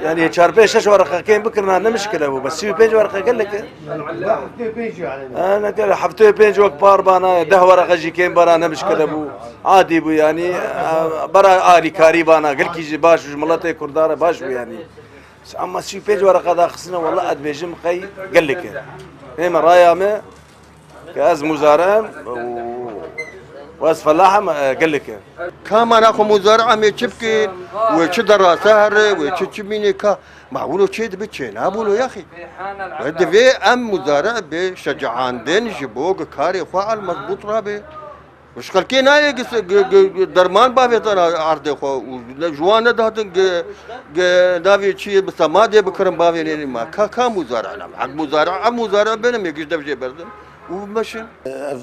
يعني 4-5 ورقة كاين بكرنا عندنا مشكلة بس 5 ورقة قال لك أنا قال حفتو بينج وكبار بانا 10 ورقة جي كاين برانا مشكلة بو عادي بو يعني برا آلي كاري بانا قال كي باش جملتي كردارة باش بو يعني أما 5 ورقة دا خصنا والله أدبيجم قي قال لك هما رايا ما كأز مزارع واس فلاحة قال لك كمان أخو مزارع ميتشبكي وش دراسة وش تشميني كا معقوله شيء بتشين أبولو يا أخي وهذا في أم مزارع بشجعان دين جبوق كاري فعل مضبوط رابي وش قال كي ناي درمان بافي ترى عرض خو جوانا دهتن دافي شيء بس ما دي بكرم بافي يعني ما كا مزارع نعم حق مزارع أم مزارع بينهم يجيش دفجة بردن ومشي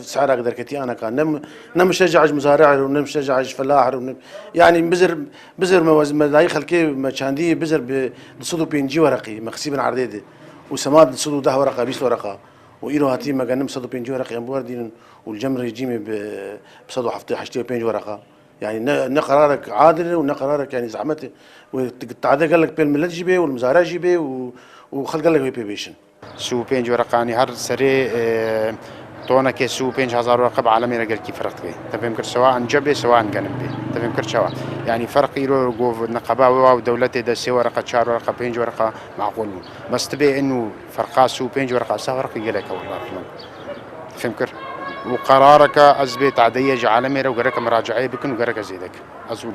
سعر اقدر كتي انا كان نم شجع مزارع ونم شجع فلاح يعني بزر مدايخ الكي مشاندي بزر بصدو بينجي ورقي مخسيب عرديده وسماد صدو 10 ورقه 20 ورقه وإيرو هاتي ما كان صدو بينجي ورقه ينبوردين والجمر يجيمي بصدو حفتي بينجي ورقه يعني نقرارك عادل ونقرارك يعني زعمت والتعدي قال لك بين الملت جيبي والمزارع جيبي وخلق قال لك بيبيشن سو 5 ورقاني هر سري تونا كي سو 5000 ورقه بعالمي رجل كيف فرق بي تفهم كر سواء جبلي سواء جنب بي تفهم كر سواء يعني فرق يرو جو نقابه ودولتي ده سي ورقه 4 ورقه 5 ورقه معقول بس تبي انه فرقا سو 5 ورقه سفرق يلك والله تفهم كر وقرارك اثبت عاديه عالمي وقرك مراجعه بكن وقرك زيدك ازولو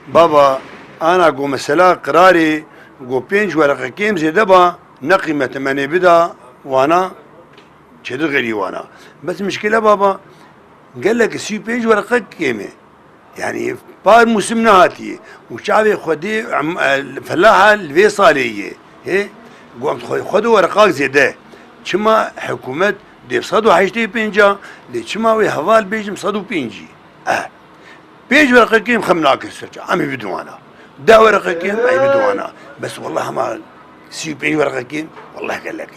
بابا انا قو مساله قراري قو 5 ورقه كيم زيدبا نقيمة مني بدا وانا شد غيري وانا بس مشكلة بابا قال لك سي بيج ورقة كيمة يعني بار موسم نهاتي وشعبي خدي الفلاحة الفي صالية هي قومت خدوا ورقات زيادة شما حكومة دي صدوا حيشتي بينجا دي شما وي هفال بيجم صدوا بينجي بيج ورقة كيم خمناك السرجة عمي بدوانا دا ورقة كيم عمي بدوانا بس والله ما سي بي ورقة كيم والله قال لك